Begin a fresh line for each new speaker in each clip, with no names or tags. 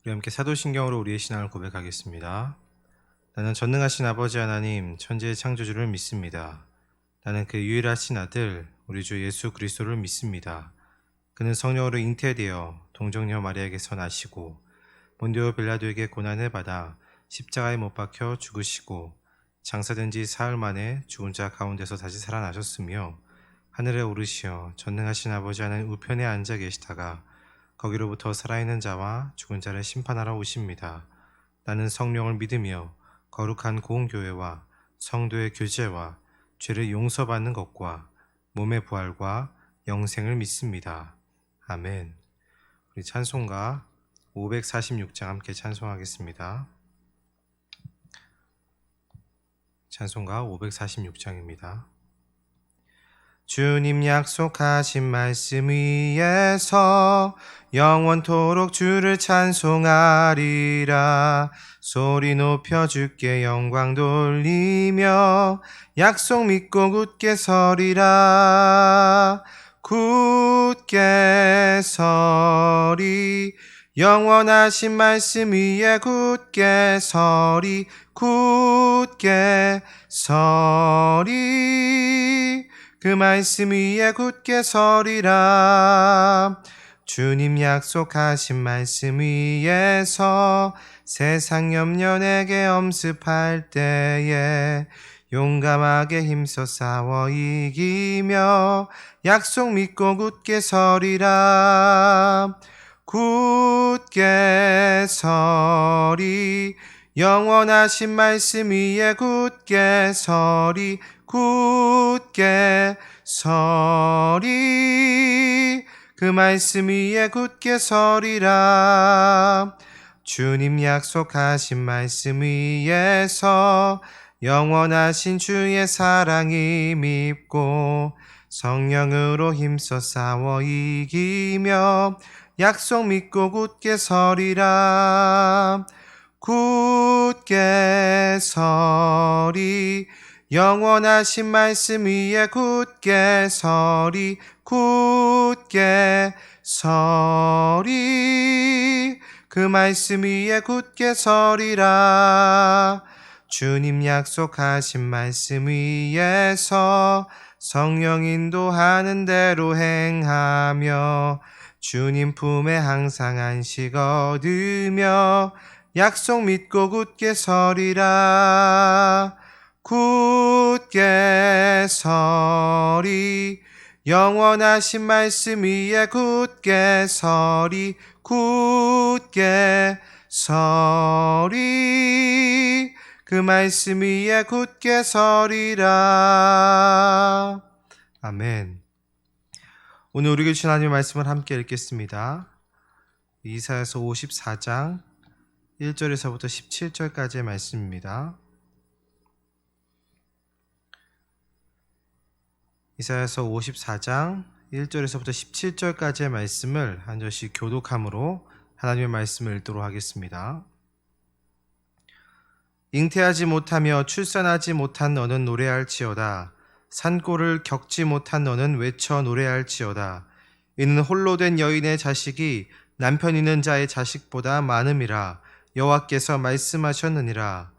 우리 함께 사도신경으로 우리의 신앙을 고백하겠습니다. 나는 전능하신 아버지 하나님, 천지의 창조주를 믿습니다. 나는 그 유일하신 아들, 우리 주 예수 그리스도를 믿습니다. 그는 성령으로 잉태되어 동정녀 마리아에게서 나시고 본디오 빌라도에게 고난을 받아 십자가에 못 박혀 죽으시고 장사된 지 사흘 만에 죽은 자 가운데서 다시 살아나셨으며 하늘에 오르시어 전능하신 아버지 하나님 우편에 앉아 계시다가 거기로부터 살아있는 자와 죽은 자를 심판하러 오십니다. 나는 성령을 믿으며 거룩한 공교회와 성도의 교제와 죄를 용서받는 것과 몸의 부활과 영생을 믿습니다. 아멘. 우리 찬송가 546장 함께 찬송하겠습니다. 찬송가 546장입니다. 주님 약속하신 말씀 위에서 영원토록 주를 찬송하리라. 소리 높여 주께 영광 돌리며 약속 믿고 굳게 서리라. 굳게 서리. 영원하신 말씀 위에 굳게 서리. 굳게 서리. 그 말씀 위에 굳게 서리라. 주님 약속하신 말씀 위에서 세상 염려 내게 엄습할 때에 용감하게 힘써 싸워 이기며 약속 믿고 굳게 서리라. 굳게 서리. 영원하신 말씀 위에 굳게 서리. 굳게 서리. 그 말씀 위에 굳게 서리라. 주님 약속하신 말씀 위에서 영원하신 주의 사랑이 밉고 성령으로 힘써 싸워 이기며 약속 믿고 굳게 서리라. 굳게 서리. 영원하신 말씀 위에 굳게 서리. 굳게 서리. 그 말씀 위에 굳게 서리라. 주님 약속하신 말씀 위에서 성령 인도하는 대로 행하며 주님 품에 항상 안식 얻으며 약속 믿고 굳게 서리라. 굳게 서리. 영원하신 말씀 위에 굳게 서리. 굳게 서리. 그 말씀 위에 굳게 서리라. 아멘. 오늘 우리에게 주신 하나님의 말씀을 함께 읽겠습니다. 이사야서 54장 1절에서부터 17절까지의 말씀입니다. 이사야서 54장 1절에서부터 17절까지의 말씀을 한 절씩 교독함으로 하나님의 말씀을 읽도록 하겠습니다. 잉태하지 못하며 출산하지 못한 너는 노래할지어다. 산골을 겪지 못한 너는 외쳐 노래할지어다. 이는 홀로 된 여인의 자식이 남편 있는 자의 자식보다 많음이라. 여호와께서 말씀하셨느니라.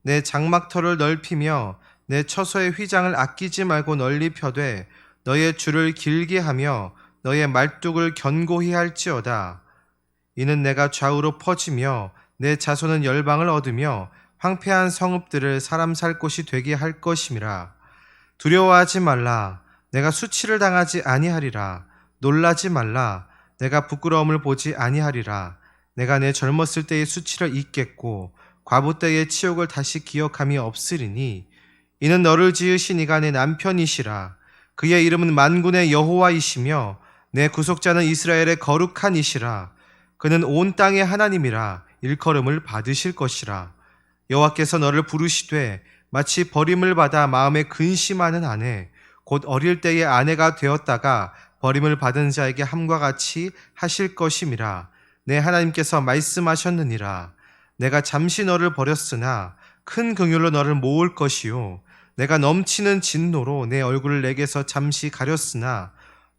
내 장막터를 넓히며 내 처소의 휘장을 아끼지 말고 널리 펴되 너의 줄을 길게 하며 너의 말뚝을 견고히 할지어다. 이는 내가 좌우로 퍼지며 내 자손은 열방을 얻으며 황폐한 성읍들을 사람 살 곳이 되게 할 것임이라. 두려워하지 말라. 내가 수치를 당하지 아니하리라. 놀라지 말라. 내가 부끄러움을 보지 아니하리라. 내가 내 젊었을 때의 수치를 잊겠고 과부 때의 치욕을 다시 기억함이 없으리니 이는 너를 지으신 이가 내 남편이시라. 그의 이름은 만군의 여호와이시며 내 구속자는 이스라엘의 거룩한 이시라. 그는 온 땅의 하나님이라. 일컬음을 받으실 것이라. 여호와께서 너를 부르시되 마치 버림을 받아 마음에 근심하는 아내 곧 어릴 때의 아내가 되었다가 버림을 받은 자에게 함과 같이 하실 것임이라. 내 하나님께서 말씀하셨느니라. 내가 잠시 너를 버렸으나 큰 긍휼로 너를 모을 것이요 내가 넘치는 진노로 내 얼굴을 내게서 잠시 가렸으나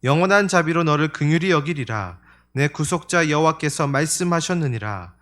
영원한 자비로 너를 긍휼히 여기리라. 내 구속자 여호와께서 말씀하셨느니라.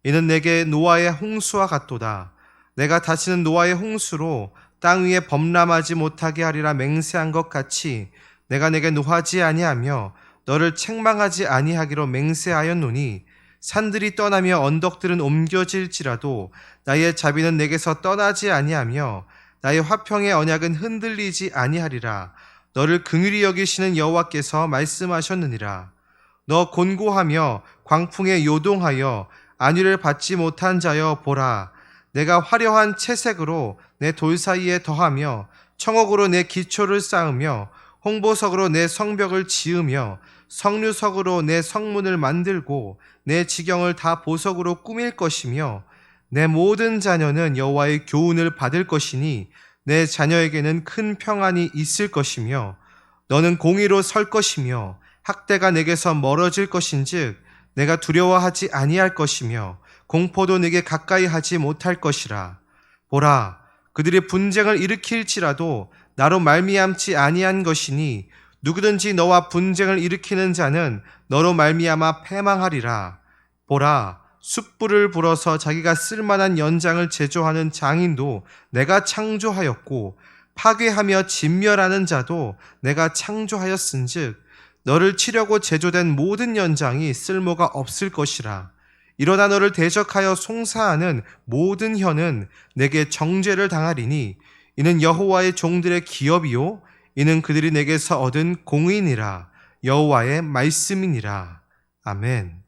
이는 내게 노아의 홍수와 같도다. 내가 다시는 노아의 홍수로 땅 위에 범람하지 못하게 하리라 맹세한 것 같이 내가 내게 노하지 아니하며 너를 책망하지 아니하기로 맹세하였노니 산들이 떠나며 언덕들은 옮겨질지라도 나의 자비는 내게서 떠나지 아니하며 나의 화평의 언약은 흔들리지 아니하리라. 너를 긍휼히 여기시는 여호와께서 말씀하셨느니라. 너 곤고하며 광풍에 요동하여 안위를 받지 못한 자여 보라. 내가 화려한 채색으로 내 돌 사이에 더하며 청옥으로 내 기초를 쌓으며 홍보석으로 내 성벽을 지으며 석류석으로 내 성문을 만들고 내 지경을 다 보석으로 꾸밀 것이며 내 모든 자녀는 여호와의 교훈을 받을 것이니 내 자녀에게는 큰 평안이 있을 것이며 너는 공의로 설 것이며 학대가 내게서 멀어질 것인즉 내가 두려워하지 아니할 것이며 공포도 내게 가까이 하지 못할 것이라. 보라, 그들이 분쟁을 일으킬지라도 나로 말미암지 아니한 것이니 누구든지 너와 분쟁을 일으키는 자는 너로 말미암아 패망하리라. 보라, 숯불을 불어서 자기가 쓸만한 연장을 제조하는 장인도 내가 창조하였고 파괴하며 진멸하는 자도 내가 창조하였은즉 너를 치려고 제조된 모든 연장이 쓸모가 없을 것이라. 일어나 너를 대적하여 송사하는 모든 혀는 내게 정죄를 당하리니 이는 여호와의 종들의 기업이요 이는 그들이 내게서 얻은 공의니라. 여호와의 말씀이니라. 아멘.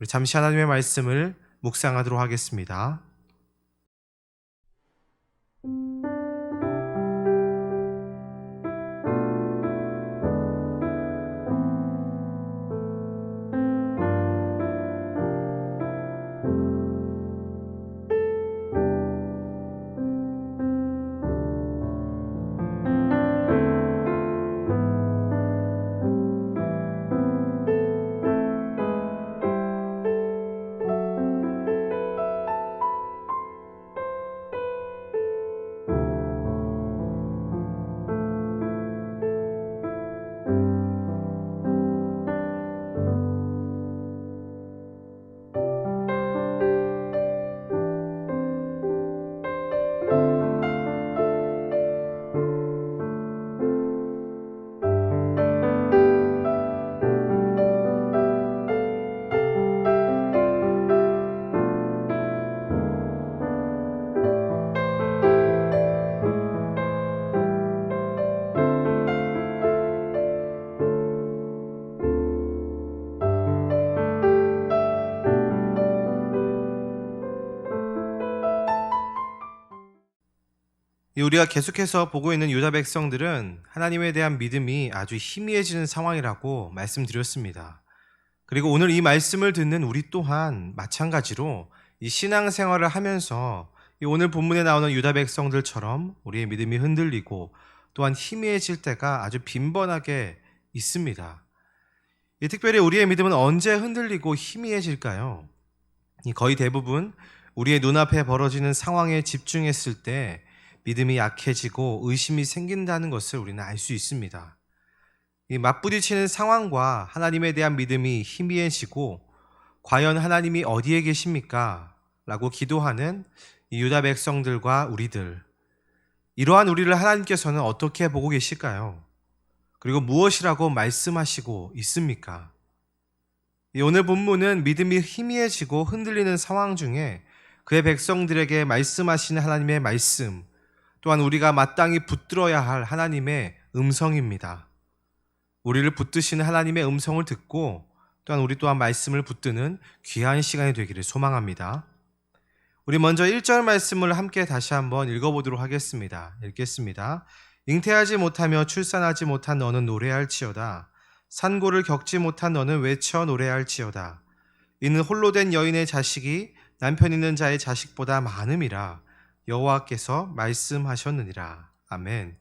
우리 잠시 하나님의 말씀을 묵상하도록 하겠습니다. 우리가 계속해서 보고 있는 유다 백성들은 하나님에 대한 믿음이 아주 희미해지는 상황이라고 말씀드렸습니다. 그리고 오늘 이 말씀을 듣는 우리 또한 마찬가지로 이 신앙생활을 하면서 이 오늘 본문에 나오는 유다 백성들처럼 우리의 믿음이 흔들리고 또한 희미해질 때가 아주 빈번하게 있습니다. 특별히 우리의 믿음은 언제 흔들리고 희미해질까요? 거의 대부분 우리의 눈앞에 벌어지는 상황에 집중했을 때 믿음이 약해지고 의심이 생긴다는 것을 우리는 알 수 있습니다. 이 맞부딪히는 상황과 하나님에 대한 믿음이 희미해지고 과연 하나님이 어디에 계십니까? 라고 기도하는 이 유다 백성들과 우리들, 이러한 우리를 하나님께서는 어떻게 보고 계실까요? 그리고 무엇이라고 말씀하시고 있습니까? 오늘 본문은 믿음이 희미해지고 흔들리는 상황 중에 그의 백성들에게 말씀하시는 하나님의 말씀, 또한 우리가 마땅히 붙들어야 할 하나님의 음성입니다. 우리를 붙드시는 하나님의 음성을 듣고 또한 우리 또한 말씀을 붙드는 귀한 시간이 되기를 소망합니다. 우리 먼저 1절 말씀을 함께 다시 한번 읽어보도록 하겠습니다. 읽겠습니다. 잉태하지 못하며 출산하지 못한 너는 노래할지어다. 산고를 겪지 못한 너는 외쳐 노래할지어다. 이는 홀로 된 여인의 자식이 남편 있는 자의 자식보다 많음이라. 여호와께서 말씀하셨느니라. 아멘.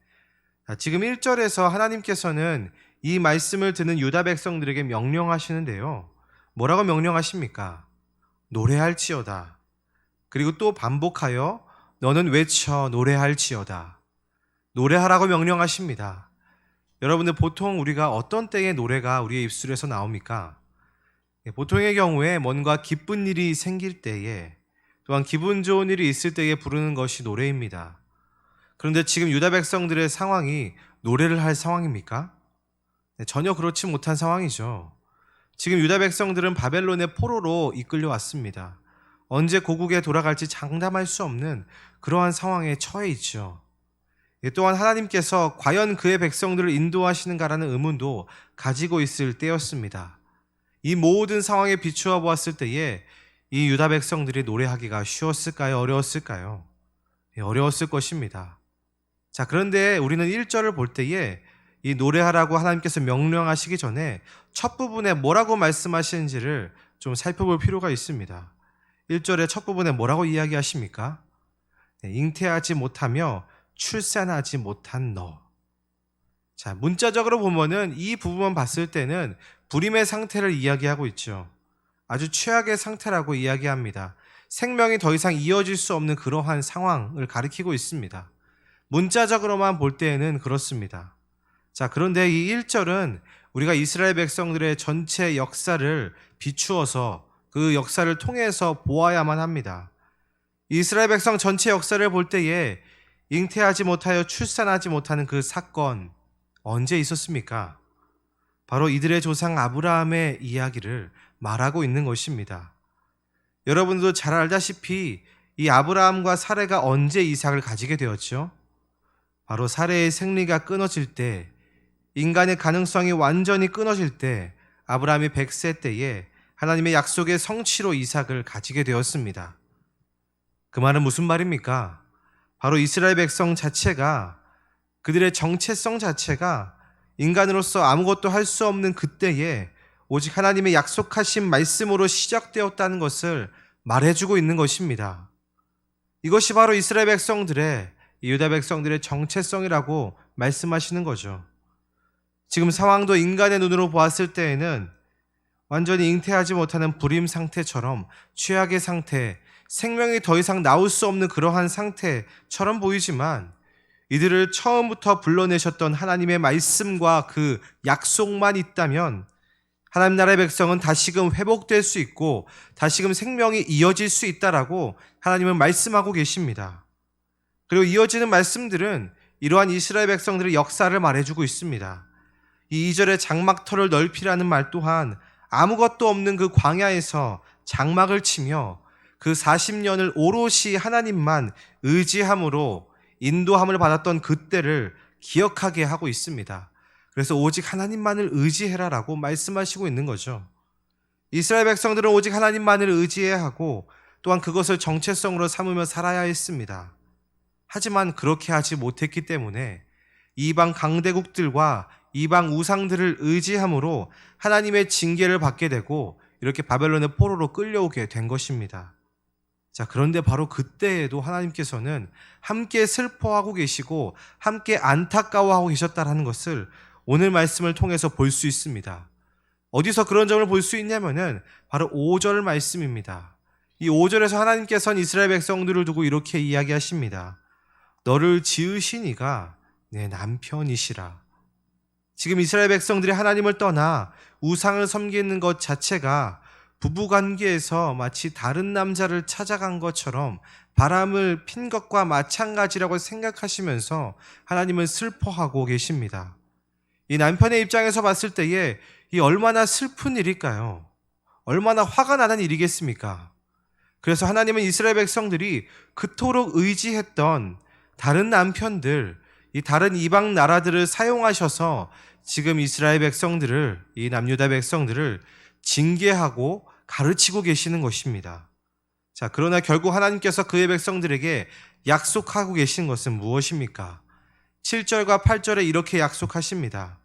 지금 1절에서 하나님께서는 이 말씀을 듣는 유다 백성들에게 명령하시는데요. 뭐라고 명령하십니까? 노래할지어다. 그리고 또 반복하여 너는 외쳐 노래할지어다. 노래하라고 명령하십니다. 여러분들, 보통 우리가 어떤 때에 노래가 우리의 입술에서 나옵니까? 보통의 경우에 뭔가 기쁜 일이 생길 때에, 또한 기분 좋은 일이 있을 때에 부르는 것이 노래입니다. 그런데 지금 유다 백성들의 상황이 노래를 할 상황입니까? 전혀 그렇지 못한 상황이죠. 지금 유다 백성들은 바벨론의 포로로 이끌려 왔습니다. 언제 고국에 돌아갈지 장담할 수 없는 그러한 상황에 처해 있죠. 또한 하나님께서 과연 그의 백성들을 인도하시는가라는 의문도 가지고 있을 때였습니다. 이 모든 상황에 비추어 보았을 때에 이 유다 백성들이 노래하기가 쉬웠을까요? 어려웠을까요? 어려웠을 것입니다. 자, 그런데 우리는 1절을 볼 때에 이 노래하라고 하나님께서 명령하시기 전에 첫 부분에 뭐라고 말씀하시는지를 좀 살펴볼 필요가 있습니다. 1절의 첫 부분에 뭐라고 이야기하십니까? 잉태하지 못하며 출산하지 못한 너. 자, 문자적으로 보면은 이 부분만 봤을 때는 불임의 상태를 이야기하고 있죠. 아주 최악의 상태라고 이야기합니다. 생명이 더 이상 이어질 수 없는 그러한 상황을 가리키고 있습니다. 문자적으로만 볼 때에는 그렇습니다. 자, 그런데 이 1절은 우리가 이스라엘 백성들의 전체 역사를 비추어서 그 역사를 통해서 보아야만 합니다. 이스라엘 백성 전체 역사를 볼 때에 잉태하지 못하여 출산하지 못하는 그 사건 언제 있었습니까? 바로 이들의 조상 아브라함의 이야기를 말하고 있는 것입니다. 여러분도 잘 알다시피 이 아브라함과 사레가 언제 이삭을 가지게 되었죠? 바로 사레의 생리가 끊어질 때, 인간의 가능성이 완전히 끊어질 때, 아브라함이 100세 때에 하나님의 약속의 성취로 이삭을 가지게 되었습니다. 그 말은 무슨 말입니까? 바로 이스라엘 백성 자체가, 그들의 정체성 자체가 인간으로서 아무것도 할 수 없는 그때에 오직 하나님의 약속하신 말씀으로 시작되었다는 것을 말해주고 있는 것입니다. 이것이 바로 이스라엘 백성들의, 유다 백성들의 정체성이라고 말씀하시는 거죠. 지금 상황도 인간의 눈으로 보았을 때에는 완전히 잉태하지 못하는 불임 상태처럼 최악의 상태, 생명이 더 이상 나올 수 없는 그러한 상태처럼 보이지만 이들을 처음부터 불러내셨던 하나님의 말씀과 그 약속만 있다면 하나님 나라의 백성은 다시금 회복될 수 있고 다시금 생명이 이어질 수 있다라고 하나님은 말씀하고 계십니다. 그리고 이어지는 말씀들은 이러한 이스라엘 백성들의 역사를 말해주고 있습니다. 이 2절의 장막터를 넓히라는 말 또한 아무것도 없는 그 광야에서 장막을 치며 그 40년을 오롯이 하나님만 의지함으로 인도함을 받았던 그때를 기억하게 하고 있습니다. 그래서 오직 하나님만을 의지해라라고 말씀하시고 있는 거죠. 이스라엘 백성들은 오직 하나님만을 의지해야 하고 또한 그것을 정체성으로 삼으며 살아야 했습니다. 하지만 그렇게 하지 못했기 때문에 이방 강대국들과 이방 우상들을 의지함으로 하나님의 징계를 받게 되고 이렇게 바벨론의 포로로 끌려오게 된 것입니다. 자, 그런데 바로 그때에도 하나님께서는 함께 슬퍼하고 계시고 함께 안타까워하고 계셨다는 것을 오늘 말씀을 통해서 볼 수 있습니다. 어디서 그런 점을 볼 수 있냐면은 바로 5절 말씀입니다. 이 5절에서 하나님께서는 이스라엘 백성들을 두고 이렇게 이야기하십니다. 너를 지으신 이가 내 남편이시라. 지금 이스라엘 백성들이 하나님을 떠나 우상을 섬기는 것 자체가 부부관계에서 마치 다른 남자를 찾아간 것처럼 바람을 핀 것과 마찬가지라고 생각하시면서 하나님은 슬퍼하고 계십니다. 이 남편의 입장에서 봤을 때에 이 얼마나 슬픈 일일까요? 얼마나 화가 나는 일이겠습니까? 그래서 하나님은 이스라엘 백성들이 그토록 의지했던 다른 남편들, 이 다른 이방 나라들을 사용하셔서 지금 이스라엘 백성들을, 이 남유다 백성들을 징계하고 가르치고 계시는 것입니다. 자, 그러나 결국 하나님께서 그의 백성들에게 약속하고 계신 것은 무엇입니까? 7절과 8절에 이렇게 약속하십니다.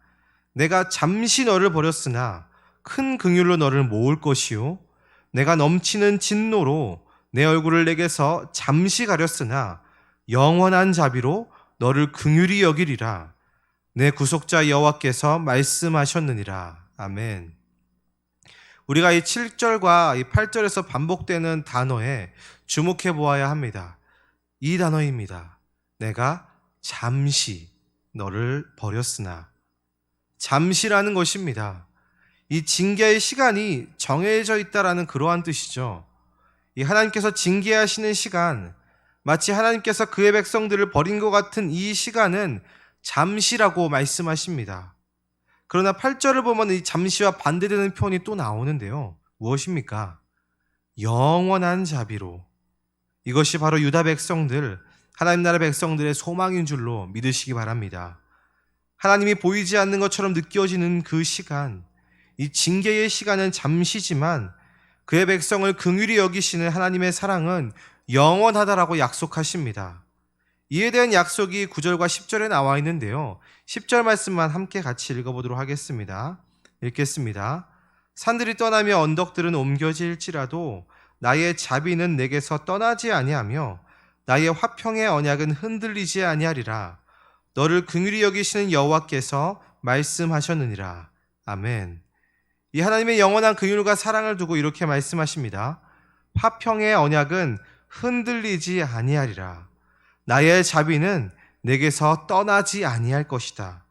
내가 잠시 너를 버렸으나 큰 긍휼로 너를 모을 것이요 내가 넘치는 진노로 내 얼굴을 내게서 잠시 가렸으나 영원한 자비로 너를 긍휼히 여기리라. 내 구속자 여호와께서 말씀하셨느니라. 아멘. 우리가 이 7절과 이 8절에서 반복되는 단어에 주목해 보아야 합니다. 이 단어입니다. 내가 잠시 너를 버렸으나. 잠시라는 것입니다. 이 징계의 시간이 정해져 있다라는 그러한 뜻이죠. 이 하나님께서 징계하시는 시간, 마치 하나님께서 그의 백성들을 버린 것 같은 이 시간은 잠시라고 말씀하십니다. 그러나 8절을 보면 이 잠시와 반대되는 표현이 또 나오는데요. 무엇입니까? 영원한 자비로. 이것이 바로 유다 백성들, 하나님 나라 백성들의 소망인 줄로 믿으시기 바랍니다. 하나님이 보이지 않는 것처럼 느껴지는 그 시간, 이 징계의 시간은 잠시지만 그의 백성을 긍휼히 여기시는 하나님의 사랑은 영원하다라고 약속하십니다. 이에 대한 약속이 9절과 10절에 나와 있는데요. 10절 말씀만 함께 같이 읽어보도록 하겠습니다. 읽겠습니다. 산들이 떠나며 언덕들은 옮겨질지라도 나의 자비는 내게서 떠나지 아니하며 나의 화평의 언약은 흔들리지 아니하리라. 너를 긍휼히 여기시는 여호와께서 말씀하셨느니라. 아멘. 이 하나님의 영원한 긍휼과 사랑을 두고 이렇게 말씀하십니다. 화평의 언약은 흔들리지 아니하리라. 나의 자비는 내게서 떠나지 아니할 것이다.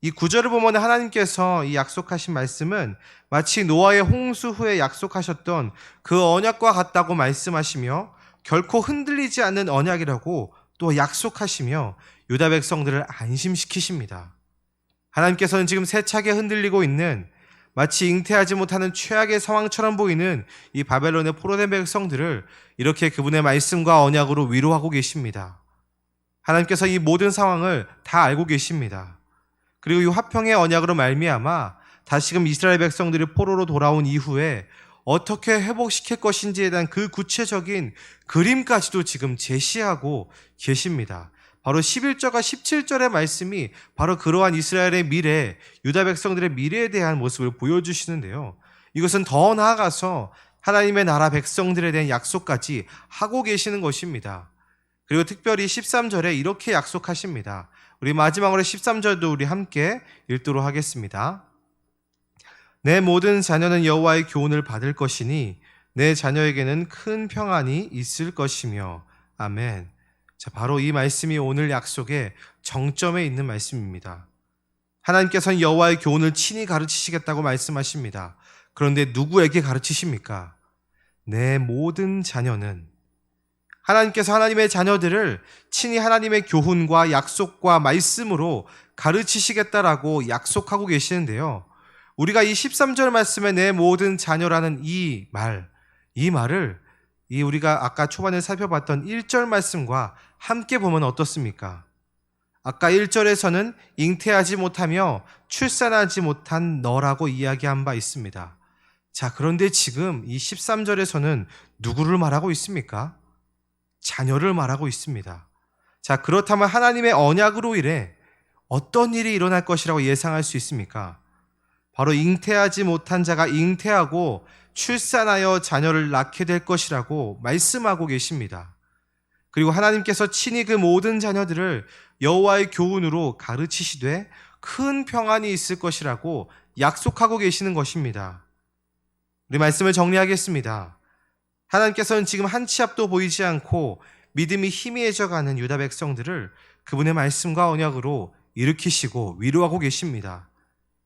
이 구절을 보면 하나님께서 이 약속하신 말씀은 마치 노아의 홍수 후에 약속하셨던 그 언약과 같다고 말씀하시며 결코 흔들리지 않는 언약이라고 또 약속하시며 유다 백성들을 안심시키십니다. 하나님께서는 지금 세차게 흔들리고 있는 마치 잉태하지 못하는 최악의 상황처럼 보이는 이 바벨론의 포로된 백성들을 이렇게 그분의 말씀과 언약으로 위로하고 계십니다. 하나님께서 이 모든 상황을 다 알고 계십니다. 그리고 이 화평의 언약으로 말미암아 다시금 이스라엘 백성들이 포로로 돌아온 이후에 어떻게 회복시킬 것인지에 대한 그 구체적인 그림까지도 지금 제시하고 계십니다. 바로 11절과 17절의 말씀이 바로 그러한 이스라엘의 미래, 유다 백성들의 미래에 대한 모습을 보여주시는데요. 이것은 더 나아가서 하나님의 나라 백성들에 대한 약속까지 하고 계시는 것입니다. 그리고 특별히 13절에 이렇게 약속하십니다. 우리 마지막으로 13절도 우리 함께 읽도록 하겠습니다. 내 모든 자녀는 여호와의 교훈을 받을 것이니 내 자녀에게는 큰 평안이 있을 것이며. 아멘. 자, 바로 이 말씀이 오늘 약속의 정점에 있는 말씀입니다. 하나님께서는 여호와의 교훈을 친히 가르치시겠다고 말씀하십니다. 그런데 누구에게 가르치십니까? 내 모든 자녀는. 하나님께서 하나님의 자녀들을 친히 하나님의 교훈과 약속과 말씀으로 가르치시겠다라고 약속하고 계시는데요. 우리가 이 13절 말씀에 내 모든 자녀라는 이 말을 우리가 아까 초반에 살펴봤던 1절 말씀과 함께 보면 어떻습니까? 아까 1절에서는 잉태하지 못하며 출산하지 못한 너라고 이야기한 바 있습니다. 자, 그런데 지금 이 13절에서는 누구를 말하고 있습니까? 자녀를 말하고 있습니다. 자, 그렇다면 하나님의 언약으로 인해 어떤 일이 일어날 것이라고 예상할 수 있습니까? 바로 잉태하지 못한 자가 잉태하고 출산하여 자녀를 낳게 될 것이라고 말씀하고 계십니다. 그리고 하나님께서 친히 그 모든 자녀들을 여호와의 교훈으로 가르치시되 큰 평안이 있을 것이라고 약속하고 계시는 것입니다. 우리 말씀을 정리하겠습니다. 하나님께서는 지금 한 치 앞도 보이지 않고 믿음이 희미해져가는 유다 백성들을 그분의 말씀과 언약으로 일으키시고 위로하고 계십니다.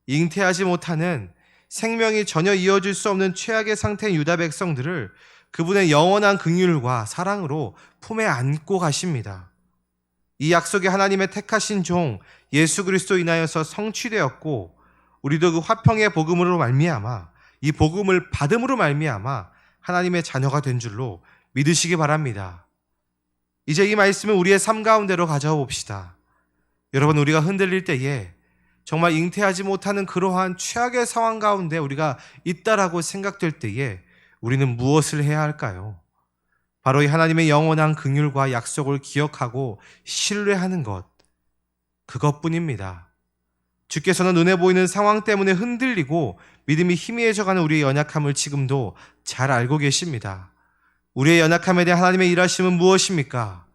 잉태하지 못하는 생명이 전혀 이어질 수 없는 최악의 상태인 유다 백성들을 그분의 영원한 긍휼과 사랑으로 품에 안고 가십니다. 이 약속이 하나님의 택하신 종 예수 그리스도 인하여서 성취되었고 우리도 그 화평의 복음으로 말미암아 이 복음을 받음으로 말미암아 하나님의 자녀가 된 줄로 믿으시기 바랍니다. 이제 이 말씀을 우리의 삶 가운데로 가져와 봅시다. 여러분, 우리가 흔들릴 때에 정말 잉태하지 못하는 그러한 최악의 상황 가운데 우리가 있다라고 생각될 때에 우리는 무엇을 해야 할까요? 바로 이 하나님의 영원한 긍휼과 약속을 기억하고 신뢰하는 것, 그것뿐입니다. 주께서는 눈에 보이는 상황 때문에 흔들리고 믿음이 희미해져가는 우리의 연약함을 지금도 잘 알고 계십니다. 우리의 연약함에 대한 하나님의 일하심은 무엇입니까?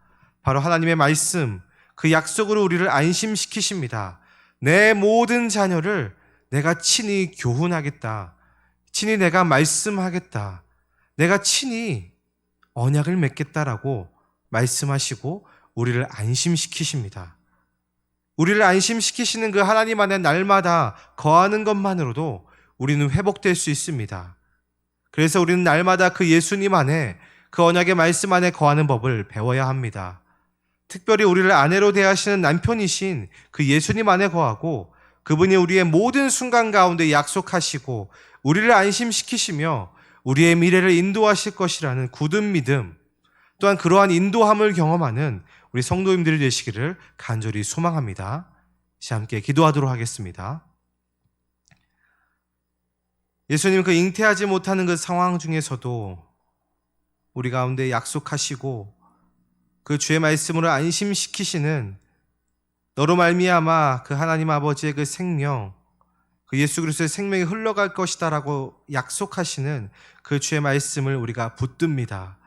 바로 하나님의 말씀, 그 약속으로 우리를 안심시키십니다. 내 모든 자녀를 내가 친히 교훈하겠다. 친히 내가 말씀하겠다. 내가 친히 언약을 맺겠다라고 말씀하시고 우리를 안심시키십니다. 우리를 안심시키시는 그 하나님 안에 날마다 거하는 것만으로도 우리는 회복될 수 있습니다. 그래서 우리는 날마다 그 예수님 안에, 그 언약의 말씀 안에 거하는 법을 배워야 합니다. 특별히 우리를 아내로 대하시는 남편이신 그 예수님 안에 거하고, 그분이 우리의 모든 순간 가운데 약속하시고 우리를 안심시키시며 우리의 미래를 인도하실 것이라는 굳은 믿음, 또한 그러한 인도함을 경험하는 우리 성도님들이 되시기를 간절히 소망합니다. 함께 기도하도록 하겠습니다. 예수님, 그 잉태하지 못하는 그 상황 중에서도 우리 가운데 약속하시고 그 주의 말씀으로 안심시키시는, 너로 말미암아 그 하나님 아버지의 그 생명, 그 예수 그리스도의 생명이 흘러갈 것이다 라고 약속하시는 그 주의 말씀을 우리가 붙듭니다.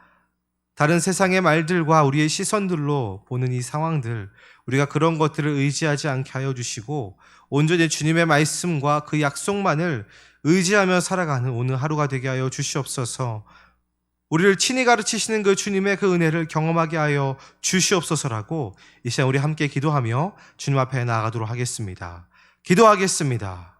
다른 세상의 말들과 우리의 시선들로 보는 이 상황들, 우리가 그런 것들을 의지하지 않게 하여 주시고 온전히 주님의 말씀과 그 약속만을 의지하며 살아가는 오늘 하루가 되게 하여 주시옵소서. 우리를 친히 가르치시는 그 주님의 그 은혜를 경험하게 하여 주시옵소서라고 이 시간 우리 함께 기도하며 주님 앞에 나아가도록 하겠습니다. 기도하겠습니다.